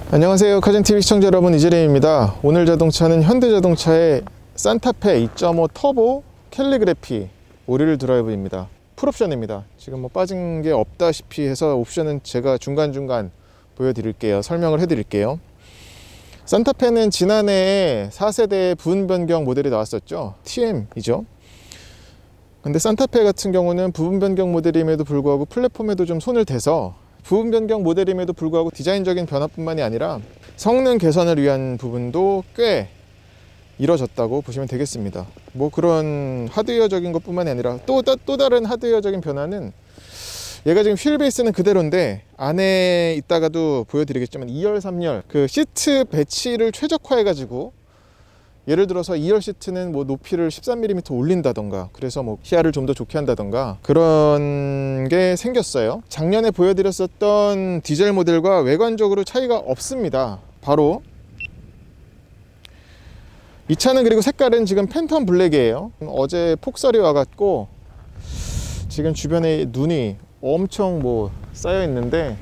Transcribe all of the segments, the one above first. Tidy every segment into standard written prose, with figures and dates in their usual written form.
안녕하세요, 카젠TV 시청자 여러분, 이재림입니다. 오늘 자동차는 현대자동차의 산타페 2.5 터보 캘리그래피 오릴 드라이브입니다. 풀옵션입니다. 지금 뭐 빠진 게 없다시피 해서 옵션은 제가 중간중간 보여드릴게요. 설명을 해드릴게요. 산타페는 지난해에 4세대 부분 변경 모델이 나왔었죠. TM이죠. 근데 산타페 같은 경우는 부분 변경 모델임에도 불구하고 플랫폼에도 좀 손을 대서, 부분 변경 모델임에도 불구하고 디자인적인 변화뿐만이 아니라 성능 개선을 위한 부분도 꽤 이뤄졌다고 보시면 되겠습니다. 뭐 그런 하드웨어적인 것뿐만이 아니라 또 다른 하드웨어적인 변화는, 얘가 지금 휠 베이스는 그대로인데 안에 있다가도 보여드리겠지만 2열 3열 그 시트 배치를 최적화해 가지고, 예를 들어서 2열 시트는 뭐 높이를 13mm 올린다던가, 그래서 뭐 시야를 좀 더 좋게 한다던가 그런 게 생겼어요. 작년에 보여드렸었던 디젤 모델과 외관적으로 차이가 없습니다. 바로 이 차는, 그리고 색깔은 지금 팬텀 블랙이에요. 어제 폭설이 와갖고 지금 주변에 눈이 엄청 뭐 쌓여 있는데,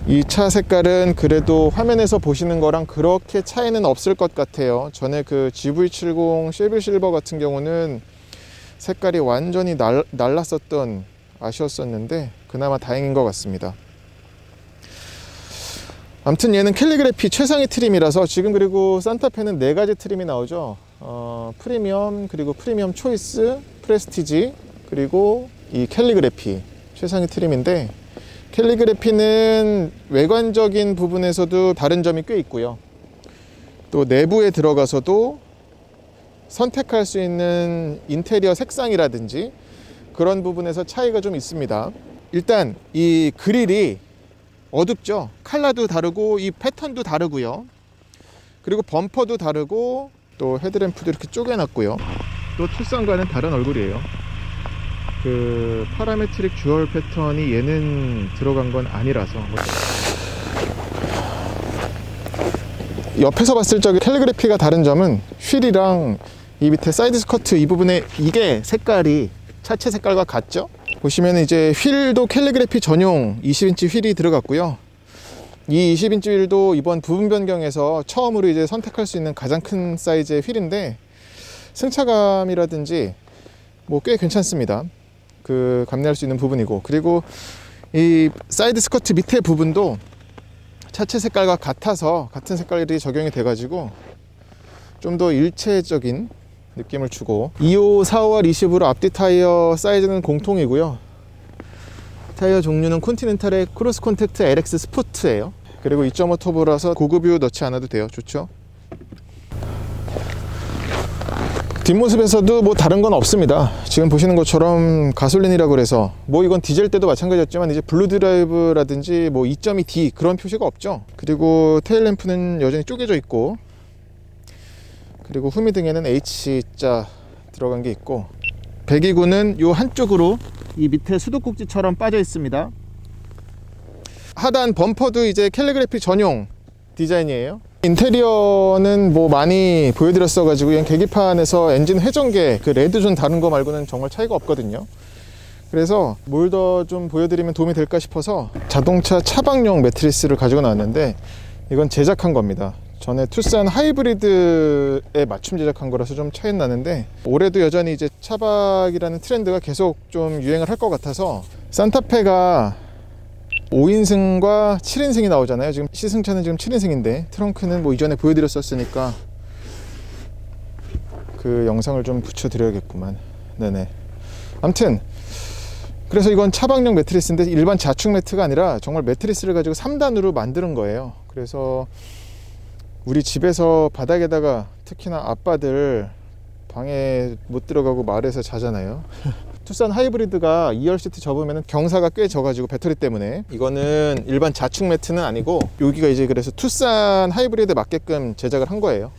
이 차 색깔은 그래도 화면에서 보시는 거랑 그렇게 차이는 없을 것 같아요. 전에 그 GV70 쉐비 실버 같은 경우는 색깔이 완전히 날랐었던, 아쉬웠었는데 그나마 다행인 것 같습니다. 아무튼 얘는 캘리그래피 최상위 트림이라서, 지금 그리고 산타페는 4가지 트림이 나오죠. 프리미엄, 그리고 프리미엄 초이스, 프레스티지, 그리고 이 캘리그래피 최상위 트림인데, 캘리그래피는 외관적인 부분에서도 다른 점이 꽤 있고요. 또 내부에 들어가서도 선택할 수 있는 인테리어 색상이라든지 그런 부분에서 차이가 좀 있습니다. 일단 이 그릴이 어둡죠. 컬러도 다르고 이 패턴도 다르고요. 그리고 범퍼도 다르고, 또 헤드램프도 이렇게 쪼개놨고요. 또 투싼과는 다른 얼굴이에요. 그 파라메트릭 주얼 패턴이 얘는 들어간 건 아니라서. 옆에서 봤을 적에 캘리그래피가 다른 점은 휠이랑 이 밑에 사이드 스커트 이 부분에, 이게 색깔이 차체 색깔과 같죠. 보시면 이제 휠도 캘리그래피 전용 20인치 휠이 들어갔고요. 이 20인치 휠도 이번 부분 변경에서 처음으로 이제 선택할 수 있는 가장 큰 사이즈의 휠인데, 승차감이라든지 뭐 꽤 괜찮습니다. 그 감내할 수 있는 부분이고, 그리고 이 사이드 스커트 밑에 부분도 차체 색깔과 같아서 같은 색깔이 적용이 돼 가지고 좀 더 일체적인 느낌을 주고, 25, 4월 20으로 앞뒤 타이어 사이즈는 공통이고요. 타이어 종류는 콘티넨탈의 크로스 콘택트 LX 스포트예요. 그리고 2.5 터보라서 고급유 넣지 않아도 돼요. 좋죠. 뒷모습에서도 뭐 다른 건 없습니다. 지금 보시는 것처럼 가솔린이라고 그래서, 뭐 이건 디젤 때도 마찬가지였지만 이제 블루 드라이브라든지 뭐 2.2D 그런 표시가 없죠. 그리고 테일램프는 여전히 쪼개져 있고, 그리고 후미등에는 H자 들어간 게 있고, 배기구는 요 한쪽으로 이 밑에 수도꼭지처럼 빠져 있습니다. 하단 범퍼도 이제 캘리그래피 전용 디자인이에요. 인테리어는 뭐 많이 보여드렸어 가지고, 그냥 계기판에서 엔진 회전계 그 레드존 다른 거 말고는 정말 차이가 없거든요. 그래서 뭘 더 좀 보여드리면 도움이 될까 싶어서 자동차 차박용 매트리스를 가지고 나왔는데, 이건 제작한 겁니다. 전에 투싼 하이브리드에 맞춤 제작한 거라서 좀 차이 나는데, 올해도 여전히 이제 차박이라는 트렌드가 계속 좀 유행을 할 것 같아서, 산타페가 5인승과 7인승이 나오잖아요. 지금 시승차는 지금 7인승인데 트렁크는 뭐 이전에 보여드렸었으니까 그 영상을 좀 붙여드려야겠구만. 네네. 아무튼 그래서 이건 차박용 매트리스인데 일반 자축 매트가 아니라 정말 매트리스를 가지고 3단으로 만드는 거예요. 그래서 우리 집에서 바닥에다가, 특히나 아빠들 방에 못 들어가고 마을에서 자잖아요. 투싼 하이브리드가 2열 시트 접으면 경사가 꽤 져가지고, 배터리 때문에. 이거는 일반 자축 매트는 아니고, 여기가 이제 그래서 투싼 하이브리드에 맞게끔 제작을 한 거예요.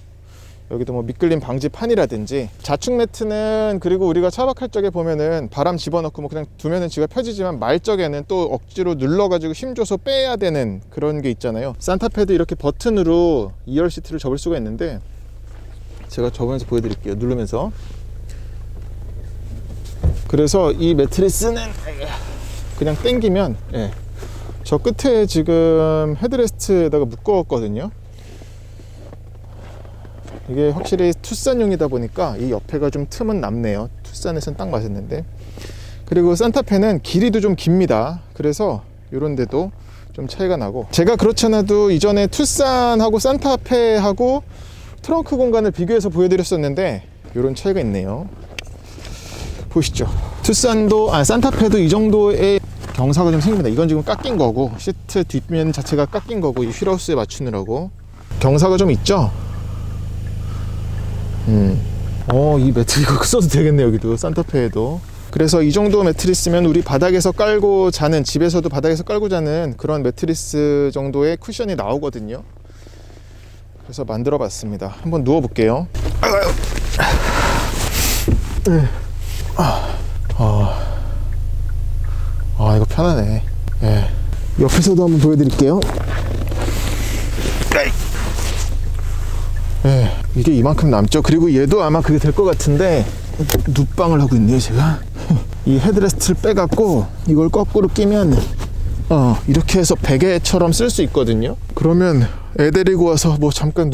여기도 뭐 미끌림 방지 판이라든지. 자축 매트는, 그리고 우리가 차박할 적에 보면은 바람 집어넣고 뭐 그냥 두면은 지가 펴지지만, 말 적에는 또 억지로 눌러가지고 힘줘서 빼야 되는 그런 게 있잖아요. 산타페도 이렇게 버튼으로 2열 시트를 접을 수가 있는데, 제가 접으면서 보여드릴게요. 누르면서. 그래서 이 매트리스는 그냥 당기면 저 끝에 지금 헤드레스트에다가 묶었거든요. 이게 확실히 투싼용이다 보니까 이 옆에가 좀 틈은 남네요. 투싼에선 딱 맞았는데. 그리고 산타페는 길이도 좀 깁니다. 그래서 이런 데도 좀 차이가 나고, 제가 그렇지 않아도 이전에 투싼하고 산타페하고 트렁크 공간을 비교해서 보여드렸었는데 이런 차이가 있네요. 보시죠. 산타페도 이 정도의 경사가 좀 생깁니다. 이건 지금 깎인 거고, 시트 뒷면 자체가 깎인 거고, 이 휠하우스에 맞추느라고 경사가 좀 있죠. 이 매트 이거 써도 되겠네. 여기도 산타페에도. 그래서 이 정도 매트리스면 우리 바닥에서 깔고 자는, 집에서도 바닥에서 깔고 자는 그런 매트리스 정도의 쿠션이 나오거든요. 그래서 만들어 봤습니다. 한번 누워 볼게요. 이거 편하네. 예. 옆에서도 한번 보여드릴게요. 예, 이게 이만큼 남죠. 그리고 얘도 아마 그게 될 것 같은데 눕방을 하고 있네요 제가. 이 헤드레스트를 빼갖고 이걸 거꾸로 끼면 이렇게 해서 베개처럼 쓸 수 있거든요. 그러면 애 데리고 와서 뭐 잠깐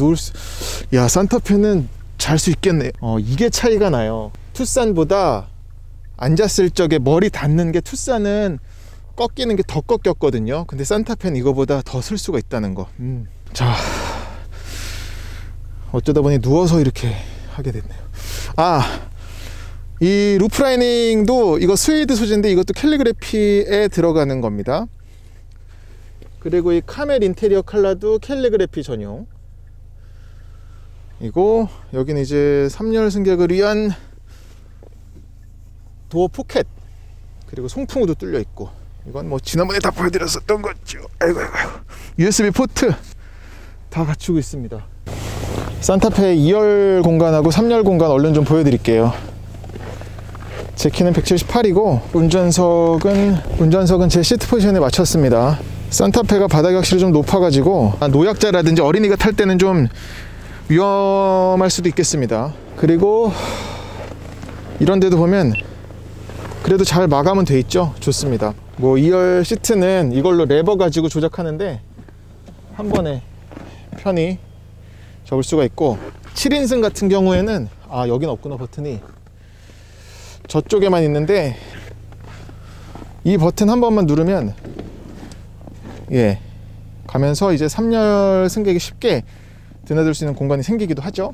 야, 산타페는 잘 수 있겠네. 이게 차이가 나요. 투싼보다 앉았을 적에 머리 닿는 게, 투싼은 꺾이는 게 더 꺾였거든요. 근데 산타페는 이거보다 더 쓸 수가 있다는 거. 자, 어쩌다 보니 누워서 이렇게 하게 됐네요. 이 루프 라이닝도 이거 스웨이드 소재인데 이것도 캘리그래피에 들어가는 겁니다. 그리고 이 카멜 인테리어 컬러도 캘리그래피 전용 이고, 여기는 이제 3열 승객을 위한 도어 포켓, 그리고 송풍구도 뚫려 있고, 이건 뭐 지난번에 다 보여드렸었던 거죠. 아이고. USB 포트 다 갖추고 있습니다. 산타페 2열 공간하고 3열 공간 얼른 좀 보여드릴게요. 제 키는 178이고 운전석은 제 시트 포지션에 맞췄습니다. 산타페가 바닥이 확실히 좀 높아가지고 노약자라든지 어린이가 탈 때는 좀 위험할 수도 있겠습니다. 그리고 이런 데도 보면 그래도 잘 마감은 돼 있죠. 좋습니다. 뭐 2열 시트는 이걸로 레버 가지고 조작하는데 한 번에 편히 접을 수가 있고, 7인승 같은 경우에는 여긴 없구나. 버튼이 저쪽에만 있는데 이 버튼 한 번만 누르면 가면서 이제 3열 승객이 쉽게 드나들 수 있는 공간이 생기기도 하죠.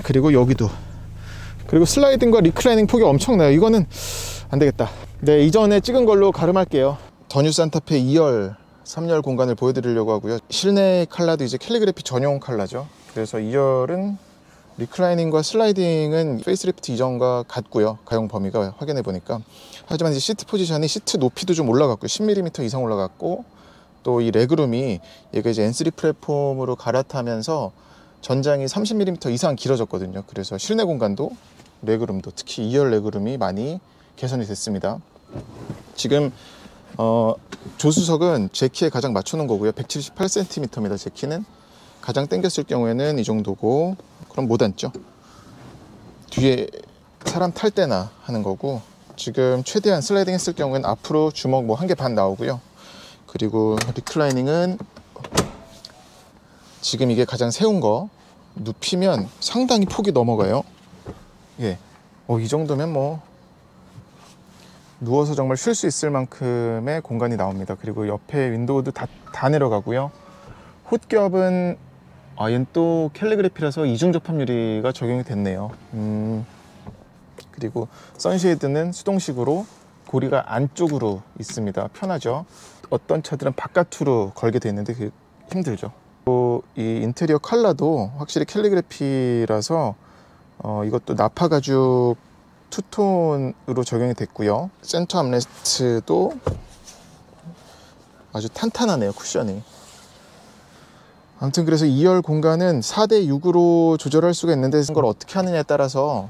그리고 여기도, 그리고 슬라이딩과 리클라이닝 폭이 엄청나요. 이거는 안 되겠다. 네, 이전에 찍은 걸로 가름할게요. 더 뉴 산타페 2열 3열 공간을 보여드리려고 하고요. 실내 컬러도 이제 캘리그래피 전용 컬러죠. 그래서 2열은 리클라이닝과 슬라이딩은 페이스리프트 이전과 같고요. 가용 범위가 확인해 보니까. 하지만 이제 시트 포지션이, 시트 높이도 좀 올라갔고요. 10mm 이상 올라갔고, 또 이 레그룸이 얘가 이제 N3 플랫폼으로 갈아타면서 전장이 30mm 이상 길어졌거든요. 그래서 실내 공간도, 레그룸도, 특히 2열 레그룸이 많이 개선이 됐습니다. 지금 조수석은 제 키에 가장 맞추는 거고요. 178cm입니다. 제 키는. 가장 당겼을 경우에는 이 정도고, 그럼 못 앉죠. 뒤에 사람 탈 때나 하는 거고, 지금 최대한 슬라이딩 했을 경우에는 앞으로 주먹 뭐 1개 반 나오고요. 그리고 리클라이닝은 지금 이게 가장 세운 거, 눕히면 상당히 폭이 넘어가요. 이 정도면 뭐 누워서 정말 쉴 수 있을 만큼의 공간이 나옵니다. 그리고 옆에 윈도우도 다 내려가고요. 홑겹은 얘는 또 캘리그래피라서 이중 접합 유리가 적용이 됐네요. 그리고 선쉐이드는 수동식으로 고리가 안쪽으로 있습니다. 편하죠. 어떤 차들은 바깥으로 걸게 되어 있는데 그게 힘들죠. 또 이 인테리어 컬러도 확실히 캘리그래피라서 이것도 나파 가죽 투톤으로 적용이 됐고요. 센터 암레스트도 아주 탄탄하네요. 쿠션이. 아무튼 그래서 2열 공간은 4대6으로 조절할 수가 있는데, 그걸 어떻게 하느냐에 따라서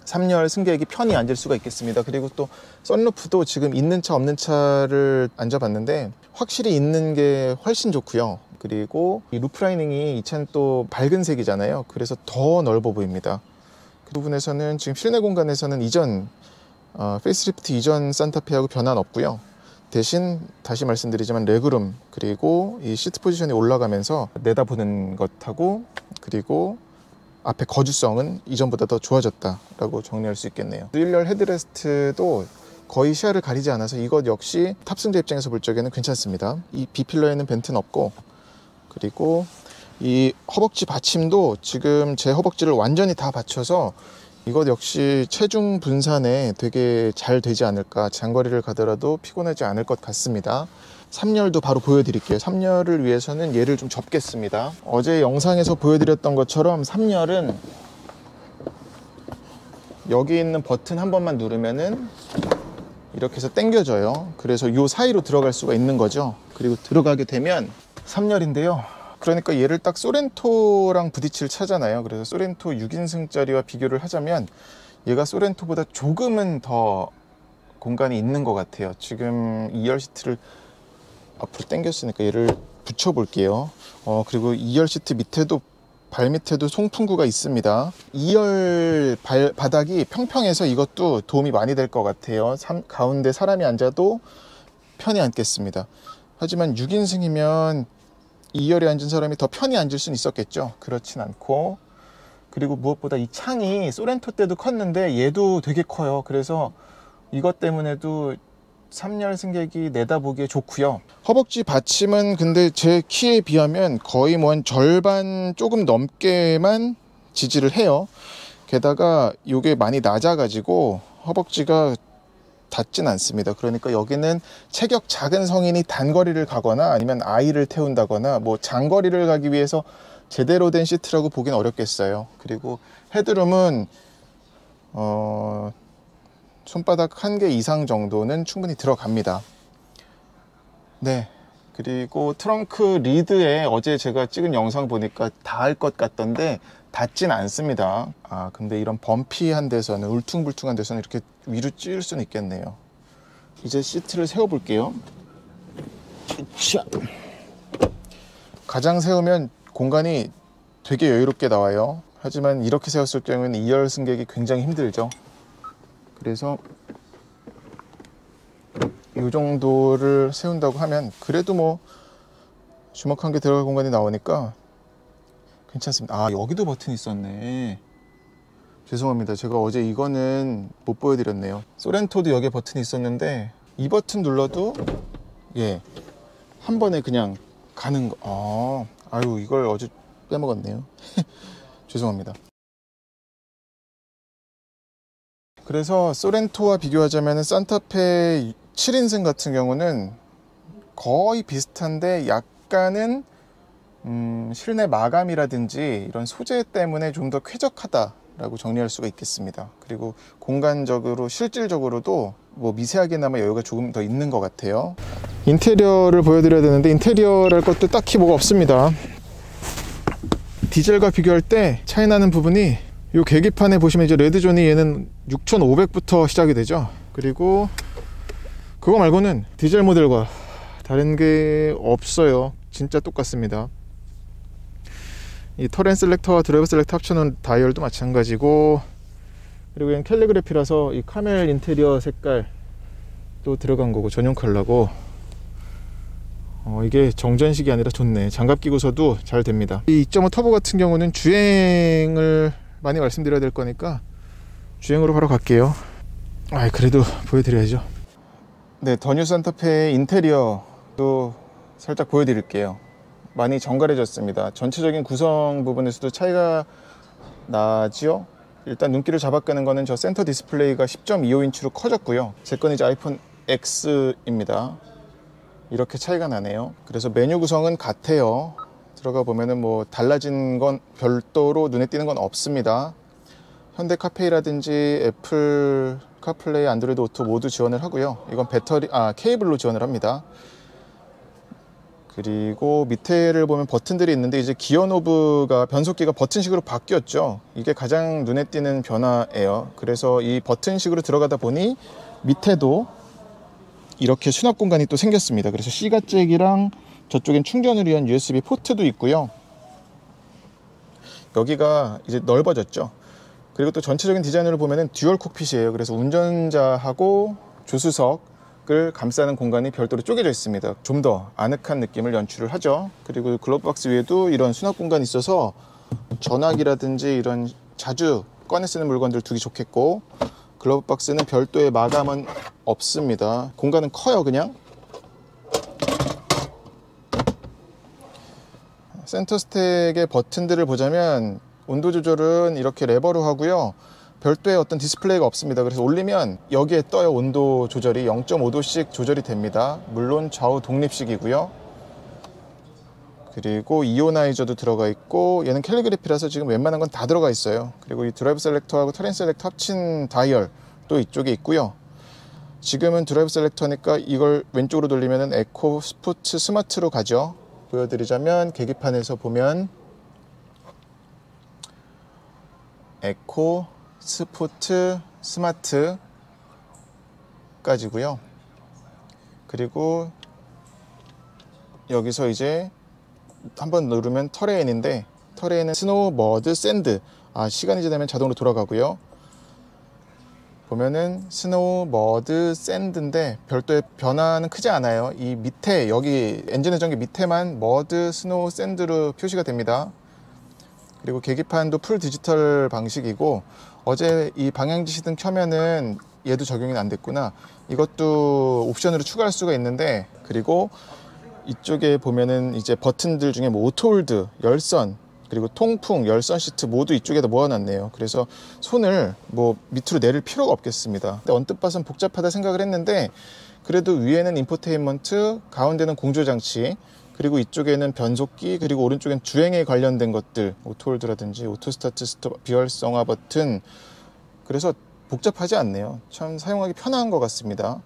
3열 승객이 편히 앉을 수가 있겠습니다. 그리고 또 썬루프도 지금 있는 차 없는 차를 앉아봤는데 확실히 있는 게 훨씬 좋고요. 그리고 이 루프 라이닝이 이 차는 또 밝은 색이잖아요. 그래서 더 넓어 보입니다. 그 부분에서는 지금 실내 공간에서는 이전 페이스리프트 이전 산타페하고 변화는 없고요. 대신 다시 말씀드리지만 레그룸 그리고 이 시트 포지션이 올라가면서 내다보는 것하고 그리고 앞에 거주성은 이전보다 더 좋아졌다라고 정리할 수 있겠네요. 1열 헤드레스트도 거의 시야를 가리지 않아서 이것 역시 탑승자 입장에서 볼 적에는 괜찮습니다. 이 B필러에는 벤트는 없고, 그리고 이 허벅지 받침도 지금 제 허벅지를 완전히 다 받쳐서 이것 역시 체중 분산에 되게 잘 되지 않을까, 장거리를 가더라도 피곤하지 않을 것 같습니다. 3열도 바로 보여드릴게요. 3열을 위해서는 얘를 좀 접겠습니다. 어제 영상에서 보여드렸던 것처럼 3열은 여기 있는 버튼 한 번만 누르면은 이렇게 해서 당겨져요. 그래서 이 사이로 들어갈 수가 있는 거죠. 그리고 들어가게 되면 3열인데요. 그러니까 얘를 딱 소렌토랑 부딪힐 차잖아요. 그래서 소렌토 6인승짜리와 비교를 하자면 얘가 소렌토보다 조금은 더 공간이 있는 것 같아요. 지금 2열 시트를 앞으로 당겼으니까 얘를 붙여 볼게요. 그리고 2열 시트 밑에도, 발 밑에도 송풍구가 있습니다. 2열 바닥이 평평해서 이것도 도움이 많이 될 것 같아요. 가운데 사람이 앉아도 편히 앉겠습니다. 하지만 6인승이면 2열에 앉은 사람이 더 편히 앉을 수는 있었겠죠. 그렇진 않고, 그리고 무엇보다 이 창이 소렌토 때도 컸는데 얘도 되게 커요. 그래서 이것 때문에도 3열 승객이 내다보기에 좋고요. 허벅지 받침은 근데 제 키에 비하면 거의 뭐 한 절반 조금 넘게만 지지를 해요. 게다가 이게 많이 낮아가지고 허벅지가 닿진 않습니다. 그러니까 여기는 체격 작은 성인이 단거리를 가거나 아니면 아이를 태운다거나 뭐 장거리를 가기 위해서 제대로 된 시트라고 보긴 어렵겠어요. 그리고 헤드룸은 손바닥 1개 이상 정도는 충분히 들어갑니다. 네, 그리고 트렁크 리드에 어제 제가 찍은 영상 보니까 닿을 것 같던데 닿진 않습니다. 근데 이런 범피한 데서는, 울퉁불퉁한 데서는 이렇게 위로 찌을 수는 있겠네요. 이제 시트를 세워 볼게요. 가장 세우면 공간이 되게 여유롭게 나와요. 하지만 이렇게 세웠을 경우에는 2열 승객이 굉장히 힘들죠. 그래서 이 정도를 세운다고 하면 그래도 뭐 주먹 한 개 들어갈 공간이 나오니까 괜찮습니다. 여기도 버튼이 있었네. 죄송합니다. 제가 어제 이거는 못 보여드렸네요. 소렌토도 여기에 버튼이 있었는데 이 버튼 눌러도 한 번에 그냥 가는 거. 아유, 이걸 어제 빼먹었네요. 죄송합니다. 그래서 소렌토와 비교하자면 산타페 7인승 같은 경우는 거의 비슷한데 약간은 실내 마감이라든지 이런 소재 때문에 좀 더 쾌적하다라고 정리할 수가 있겠습니다. 그리고 공간적으로 실질적으로도 뭐 미세하게나마 여유가 조금 더 있는 것 같아요. 인테리어를 보여드려야 되는데 인테리어랄 것도 딱히 뭐가 없습니다. 디젤과 비교할 때 차이 나는 부분이 이 계기판에 보시면 이제 레드존이 얘는 6,500부터 시작이 되죠. 그리고 그거 말고는 디젤 모델과 다른 게 없어요. 진짜 똑같습니다. 이 터렌 셀렉터와 드라이브 셀렉터 합쳐놓은 다이얼도 마찬가지고, 그리고 얘는 캘리그래피라서 이 카멜 인테리어 색깔도 들어간 거고 전용 컬러고, 이게 정전식이 아니라 좋네. 장갑 끼고서도 잘 됩니다. 이 2.5 터보 같은 경우는 주행을 많이 말씀드려야 될 거니까 주행으로 바로 갈게요. 그래도 보여드려야죠. 네, 더 뉴 산타페의 인테리어도 살짝 보여드릴게요. 많이 정갈해졌습니다. 전체적인 구성 부분에서도 차이가 나지요. 일단 눈길을 잡아끄는 거는 저 센터 디스플레이가 10.25인치로 커졌고요. 제 건 이제 아이폰 X입니다. 이렇게 차이가 나네요. 그래서 메뉴 구성은 같아요. 들어가 보면은 뭐 달라진 건 별도로 눈에 띄는 건 없습니다. 현대 카페이라든지 애플 카플레이, 안드로이드 오토 모두 지원을 하고요. 이건 케이블로 지원을 합니다. 그리고 밑에를 보면 버튼들이 있는데 이제 기어 노브가, 변속기가 버튼식으로 바뀌었죠. 이게 가장 눈에 띄는 변화예요. 그래서 이 버튼식으로 들어가다 보니 밑에도 이렇게 수납 공간이 또 생겼습니다. 그래서 C가잭이랑 저쪽엔 충전을 위한 USB 포트도 있고요. 여기가 이제 넓어졌죠. 그리고 또 전체적인 디자인으로 보면은 듀얼 콕핏이에요. 그래서 운전자하고 조수석을 감싸는 공간이 별도로 쪼개져 있습니다. 좀 더 아늑한 느낌을 연출을 하죠. 그리고 글러브 박스 위에도 이런 수납 공간이 있어서 전화기라든지 이런 자주 꺼내 쓰는 물건들 두기 좋겠고, 글러브 박스는 별도의 마감은 없습니다. 공간은 커요. 그냥 센터 스택의 버튼들을 보자면 온도 조절은 이렇게 레버로 하고요. 별도의 어떤 디스플레이가 없습니다. 그래서 올리면 여기에 떠요. 온도 조절이 0.5도씩 조절이 됩니다. 물론 좌우 독립식이고요. 그리고 이오나이저도 들어가 있고, 얘는 캘리그래피라서 지금 웬만한 건 다 들어가 있어요. 그리고 이 드라이브 셀렉터하고 터렌 셀렉터 합친 다이얼도 이쪽에 있고요. 지금은 드라이브 셀렉터니까 이걸 왼쪽으로 돌리면 에코, 스포츠, 스마트로 가죠. 보여드리자면 계기판에서 보면 에코, 스포츠, 스마트까지고요. 그리고 여기서 이제 한번 누르면 터레인인데, 터레인은 스노우, 머드, 샌드, 시간이 지나면 자동으로 돌아가고요. 보면은 스노우, 머드, 샌드인데 별도의 변화는 크지 않아요. 이 밑에, 여기 엔진 회전기 밑에만 머드, 스노우, 샌드로 표시가 됩니다. 그리고 계기판도 풀 디지털 방식이고, 어제 이 방향지시등 켜면은 얘도 적용이 안 됐구나. 이것도 옵션으로 추가할 수가 있는데, 그리고 이쪽에 보면은 이제 버튼들 중에 뭐 오토홀드, 열선, 그리고 통풍, 열선 시트 모두 이쪽에다 모아놨네요. 그래서 손을 뭐 밑으로 내릴 필요가 없겠습니다. 근데 언뜻 봐선 복잡하다 생각을 했는데, 그래도 위에는 인포테인먼트, 가운데는 공조장치, 그리고 이쪽에는 변속기, 그리고 오른쪽엔 주행에 관련된 것들, 오토홀드라든지 오토스타트, 스톱, 비활성화 버튼. 그래서 복잡하지 않네요. 참 사용하기 편한 것 같습니다.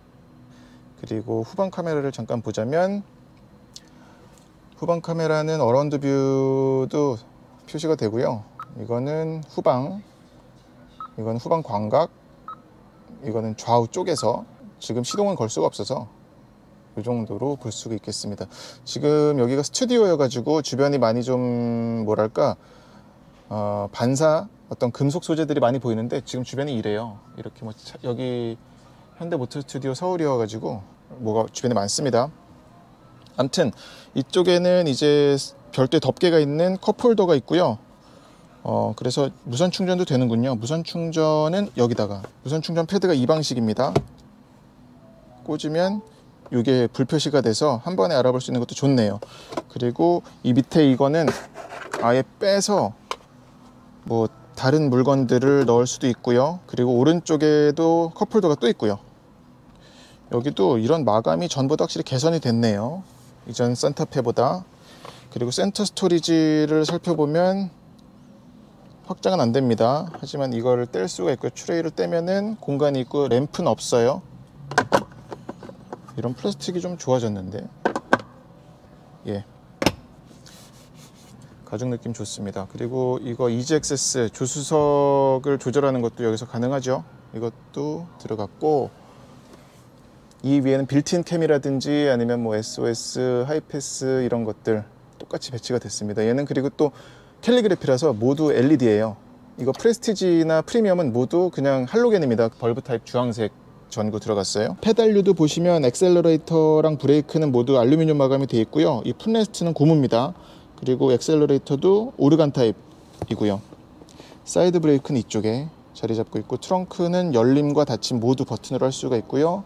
그리고 후방 카메라를 잠깐 보자면, 후방 카메라는 어라운드 뷰도 표시가 되고요. 이거는 후방, 이건 후방 광각, 이거는 좌우 쪽에서, 지금 시동은 걸 수가 없어서 이 정도로 볼 수가 있겠습니다. 지금 여기가 스튜디오여 가지고 주변이 많이 좀 뭐랄까 반사, 어떤 금속 소재들이 많이 보이는데, 지금 주변이 이래요. 이렇게 뭐 여기 현대모터 스튜디오 서울이어 가지고 뭐가 주변에 많습니다. 아무튼 이쪽에는 이제 별도의 덮개가 있는 컵홀더가 있고요. 그래서 무선 충전도 되는군요. 무선 충전은 여기다가, 무선 충전 패드가 이 방식입니다. 꽂으면 이게 불표시가 돼서 한 번에 알아볼 수 있는 것도 좋네요. 그리고 이 밑에 이거는 아예 빼서 뭐 다른 물건들을 넣을 수도 있고요. 그리고 오른쪽에도 컵홀더가 또 있고요. 여기도 이런 마감이 전보다 확실히 개선이 됐네요. 이전 산타페보다. 그리고 센터 스토리지를 살펴보면 확장은 안 됩니다. 하지만 이거를 뗄 수가 있고요. 트레이를 떼면은 공간이 있고, 램프는 없어요. 이런 플라스틱이 좀 좋아졌는데, 예, 가죽 느낌 좋습니다. 그리고 이거 이지 액세스, 조수석을 조절하는 것도 여기서 가능하죠. 이것도 들어갔고, 이 위에는 빌트인 캠이라든지 아니면 뭐 SOS, 하이패스 이런 것들 똑같이 배치가 됐습니다. 얘는 그리고 또 캘리그래피라서 모두 LED예요. 이거 프레스티지나 프리미엄은 모두 그냥 할로겐입니다. 벌브 타입 주황색 전구 들어갔어요. 페달류도 보시면 엑셀러레이터랑 브레이크는 모두 알루미늄 마감이 되어 있고요. 이 풋레스트는 고무입니다. 그리고 엑셀러레이터도 오르간 타입이고요. 사이드 브레이크는 이쪽에 자리 잡고 있고, 트렁크는 열림과 닫힘 모두 버튼으로 할 수가 있고요.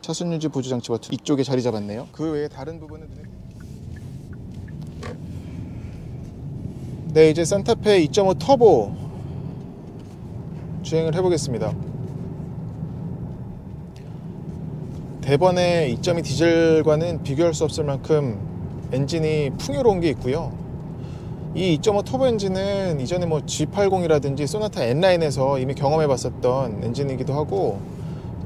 차순 유지 보조 장치 버튼 이쪽에 자리 잡았네요. 그 외에 다른 부분은, 네, 이제 산타페 2.5 터보 주행을 해보겠습니다. 대번의 2.2 디젤과는 비교할 수 없을 만큼 엔진이 풍요로운 게 있고요. 이 2.5 터보 엔진은 이전에 뭐 G80이라든지 소나타 N라인에서 이미 경험해 봤었던 엔진이기도 하고,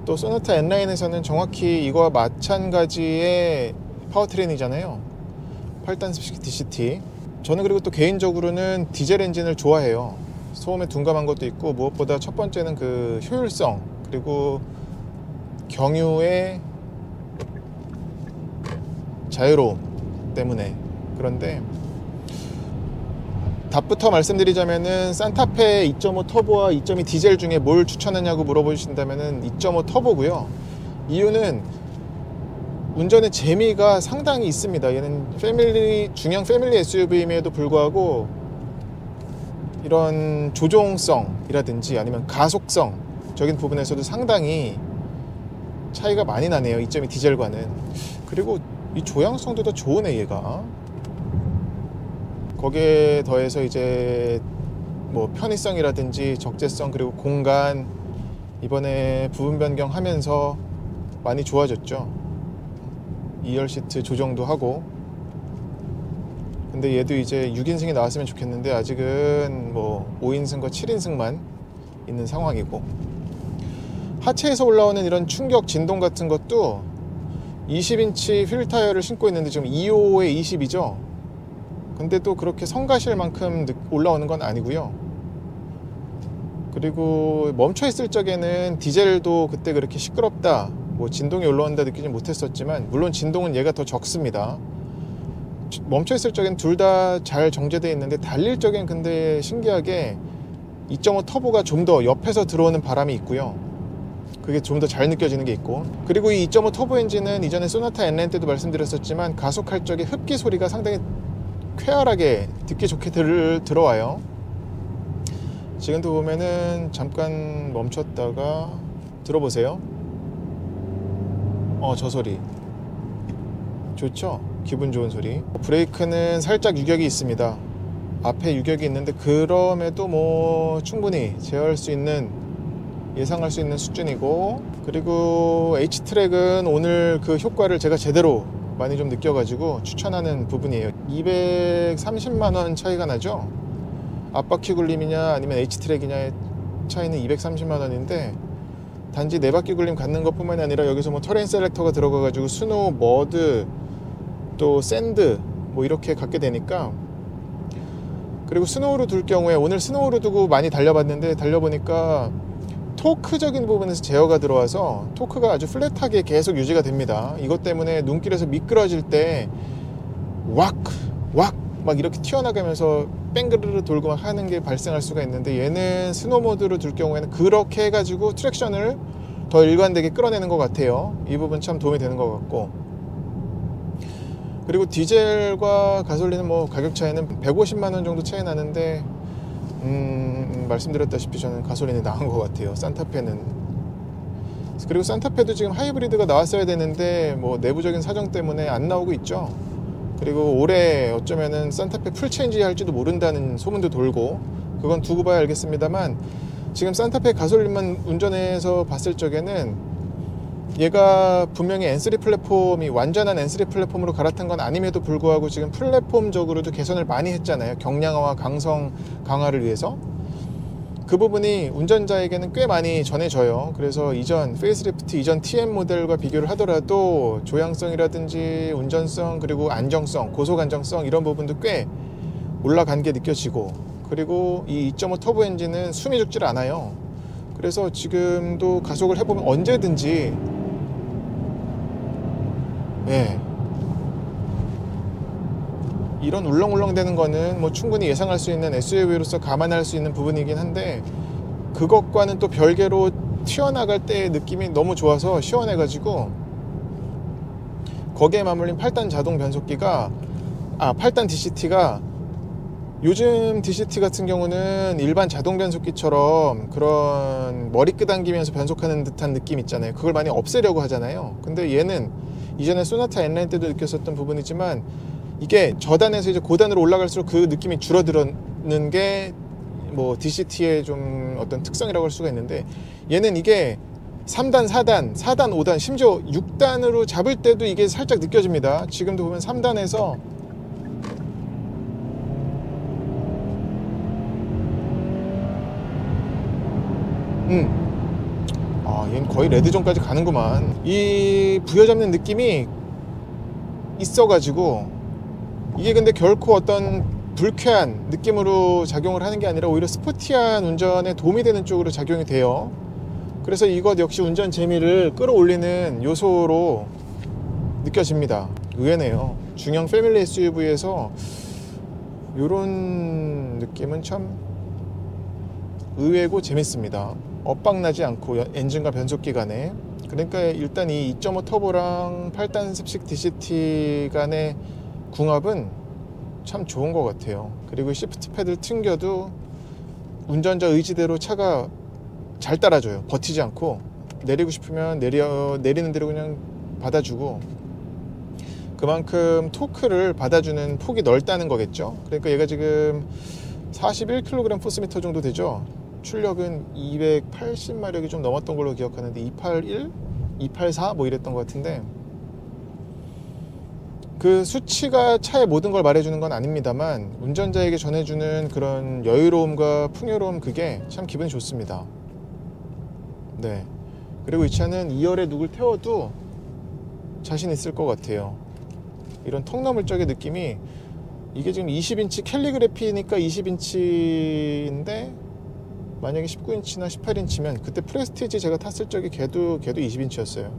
또 소나타 N라인에서는 정확히 이거와 마찬가지의 파워트레인이잖아요. 8단습식 DCT. 저는 그리고 또 개인적으로는 디젤 엔진을 좋아해요. 소음에 둔감한 것도 있고, 무엇보다 첫 번째는 그 효율성, 그리고 경유의 자유로움 때문에. 그런데 답부터 말씀드리자면은 산타페 2.5 터보와 2.2 디젤 중에 뭘 추천하냐고 물어보신다면은 2.5 터보고요. 이유는 운전의 재미가 상당히 있습니다. 얘는 중형 패밀리 SUV임에도 불구하고 이런 조종성이라든지 아니면 가속성적인 부분에서도 상당히 차이가 많이 나네요. 2.2 디젤과는. 그리고 이 조향성도 더 좋으네 얘가. 거기에 더해서 이제 뭐 편의성이라든지 적재성 그리고 공간 이번에 부분 변경하면서 많이 좋아졌죠. 2열 시트 조정도 하고. 근데 얘도 이제 6인승이 나왔으면 좋겠는데 아직은 뭐 5인승과 7인승만 있는 상황이고, 하체에서 올라오는 이런 충격 진동 같은 것도 20인치 휠 타이어를 신고 있는데 지금 2호에 20이죠. 근데 또 그렇게 성가실 만큼 올라오는 건 아니고요. 그리고 멈춰 있을 적에는 디젤도 그때 그렇게 시끄럽다, 뭐 진동이 올라온다 느끼지 못했었지만, 물론 진동은 얘가 더 적습니다. 멈춰 있을 적엔 둘 다 잘 정제되어 있는데 달릴 적엔 근데 신기하게 2.5 터보가 좀 더 옆에서 들어오는 바람이 있고요. 그게 좀 더 잘 느껴지는 게 있고, 그리고 이 2.5 터보 엔진은 이전에 소나타 N라인 때도 말씀드렸었지만 가속할 적에 흡기 소리가 상당히 쾌활하게 듣기 좋게 들어와요. 지금도 보면은 잠깐 멈췄다가 들어보세요. 저 소리 좋죠? 기분 좋은 소리. 브레이크는 살짝 유격이 있습니다. 앞에 유격이 있는데 그럼에도 뭐 충분히 제어할 수 있는, 예상할 수 있는 수준이고, 그리고 H트랙은 오늘 그 효과를 제가 제대로 많이 좀 느껴가지고 추천하는 부분이에요. 230만원 차이가 나죠. 앞바퀴 굴림이냐 아니면 H트랙이냐의 차이는 230만원인데 단지 4바퀴 굴림 갖는 것 뿐만이 아니라 여기서 뭐 터레인 셀렉터가 들어가가지고 스노우, 머드, 또 샌드 뭐 이렇게 갖게 되니까. 그리고 스노우로 둘 경우에, 오늘 스노우로 두고 많이 달려봤는데 달려보니까 토크적인 부분에서 제어가 들어와서 토크가 아주 플랫하게 계속 유지가 됩니다. 이것 때문에 눈길에서 미끄러질 때 왁! 막 이렇게 튀어나가면서 뺑그르르 돌고 막 하는 게 발생할 수가 있는데, 얘는 스노우 모드로 둘 경우에는 그렇게 해가지고 트랙션을 더 일관되게 끌어내는 것 같아요. 이 부분 참 도움이 되는 것 같고, 그리고 디젤과 가솔린은 뭐 가격 차이는 150만원 정도 차이 나는데 말씀드렸다시피 저는 가솔린이 나은 것 같아요. 산타페는. 그리고 산타페도 지금 하이브리드가 나왔어야 되는데 뭐 내부적인 사정 때문에 안 나오고 있죠. 그리고 올해 어쩌면은 산타페 풀체인지 할지도 모른다는 소문도 돌고, 그건 두고 봐야 알겠습니다만, 지금 산타페 가솔린만 운전해서 봤을 적에는 얘가 분명히 N3 플랫폼이 완전한 N3 플랫폼으로 갈아탄 건 아님에도 불구하고 지금 플랫폼적으로도 개선을 많이 했잖아요. 경량화와 강성 강화를 위해서. 그 부분이 운전자에게는 꽤 많이 전해져요. 그래서 이전 페이스리프트 이전 TM 모델과 비교를 하더라도 조향성이라든지 운전성, 그리고 안정성, 고속 안정성 이런 부분도 꽤 올라간 게 느껴지고, 그리고 이 2.5 터보 엔진은 숨이 죽질 않아요. 그래서 지금도 가속을 해보면 언제든지 이런 울렁울렁 되는 거는 뭐 충분히 예상할 수 있는 SUV로서 감안할 수 있는 부분이긴 한데, 그것과는 또 별개로 튀어나갈 때의 느낌이 너무 좋아서 시원해가지고, 거기에 맞물린 8단 자동 변속기가 8단 DCT가, 요즘 DCT 같은 경우는 일반 자동 변속기처럼 그런 머리 끄당기면서 변속하는 듯한 느낌 있잖아요. 그걸 많이 없애려고 하잖아요. 근데 얘는 이전에 소나타 N라인 때도 느꼈었던 부분이지만, 이게 저단에서 이제 고단으로 올라갈수록 그 느낌이 줄어드는 게 뭐 DCT의 좀 어떤 특성이라고 할 수가 있는데, 얘는 이게 3단, 4단, 4단, 5단, 심지어 6단으로 잡을 때도 이게 살짝 느껴집니다. 지금도 보면 3단에서 얘는 거의 레드존까지 가는구만. 이 부여잡는 느낌이 있어가지고, 이게 근데 결코 어떤 불쾌한 느낌으로 작용을 하는 게 아니라 오히려 스포티한 운전에 도움이 되는 쪽으로 작용이 돼요. 그래서 이것 역시 운전 재미를 끌어올리는 요소로 느껴집니다. 의외네요. 중형 패밀리 SUV에서 요런 느낌은 참 의외고 재밌습니다. 엇박나지 않고 엔진과 변속기 간에. 그러니까 일단 이 2.5 터보랑 8단 습식 DCT 간의 궁합은 참 좋은 것 같아요. 그리고 시프트 패드를 튕겨도 운전자 의지대로 차가 잘 따라줘요. 버티지 않고 내리고 싶으면 내리는 대로 그냥 받아주고, 그만큼 토크를 받아주는 폭이 넓다는 거겠죠. 그러니까 얘가 지금 41kg 포스미터 정도 되죠. 출력은 280마력이 좀 넘었던 걸로 기억하는데 281? 284? 뭐 이랬던 것 같은데, 그 수치가 차의 모든 걸 말해주는 건 아닙니다만 운전자에게 전해주는 그런 여유로움과 풍요로움, 그게 참 기분이 좋습니다. 네. 그리고 이 차는 2열에 누굴 태워도 자신 있을 것 같아요. 이런 턱 넘을 적의 느낌이, 이게 지금 20인치 캘리그래피니까 20인치인데 만약에 19인치나 18인치면, 그때 프레스티지 제가 탔을 적에 걔도 20인치였어요.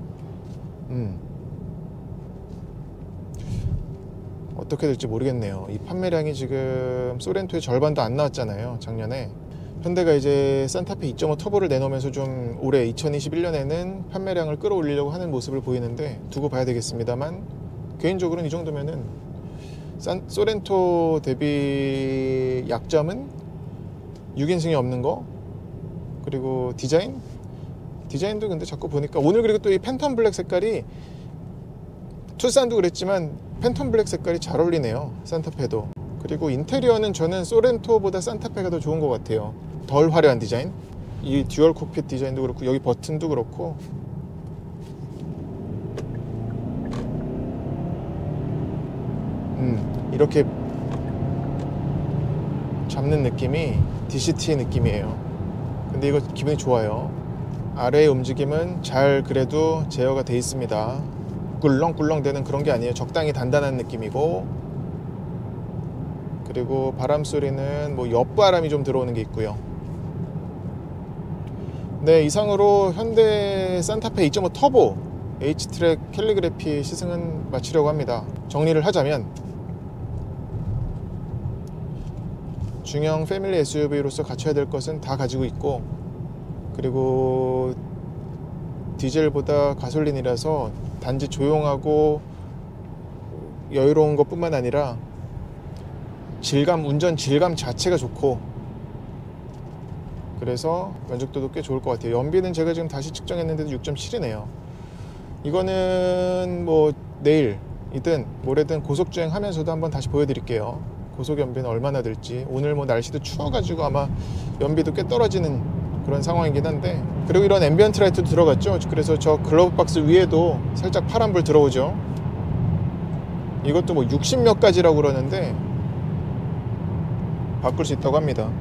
어떻게 될지 모르겠네요. 이 판매량이 지금 소렌토의 절반도 안 나왔잖아요, 작년에. 현대가 이제 산타페 2.5 터보를 내놓으면서 좀 올해 2021년에는 판매량을 끌어올리려고 하는 모습을 보이는데 두고 봐야 되겠습니다만, 개인적으로는 이 정도면은 소렌토 대비 약점은 6인승이 없는 거, 그리고 디자인도 근데 자꾸 보니까 오늘, 그리고 또 이 팬텀 블랙 색깔이, 투싼도 그랬지만 팬텀 블랙 색깔이 잘 어울리네요, 산타페도. 그리고 인테리어는 저는 소렌토보다 산타페가 더 좋은 것 같아요. 덜 화려한 디자인, 이 듀얼 콕핏 디자인도 그렇고 여기 버튼도 그렇고, 이렇게 잡는 느낌이 DCT 느낌이에요. 근데 이거 기분이 좋아요. 아래의 움직임은 잘 그래도 제어가 돼 있습니다. 꿀렁꿀렁 되는 그런 게 아니에요. 적당히 단단한 느낌이고, 그리고 바람 소리는 뭐 옆바람이 좀 들어오는 게 있고요. 네, 이상으로 현대 산타페 2.5 터보 H트랙 캘리그래피 시승은 마치려고 합니다. 정리를 하자면, 중형 패밀리 SUV로서 갖춰야 될 것은 다 가지고 있고, 그리고 디젤보다 가솔린이라서 단지 조용하고 여유로운 것뿐만 아니라 운전 질감 자체가 좋고, 그래서 만족도도 꽤 좋을 것 같아요. 연비는 제가 지금 다시 측정했는데도 6.7이네요. 이거는 뭐 내일이든 모레든 고속주행 하면서도 한번 다시 보여드릴게요. 고속 연비는 얼마나 될지. 오늘 뭐 날씨도 추워가지고 아마 연비도 꽤 떨어지는 그런 상황이긴 한데, 그리고 이런 앰비언트 라이트도 들어갔죠. 그래서 저 글러브 박스 위에도 살짝 파란불 들어오죠. 이것도 뭐 60몇 가지라고 그러는데 바꿀 수 있다고 합니다.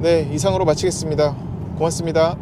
네, 이상으로 마치겠습니다. 고맙습니다.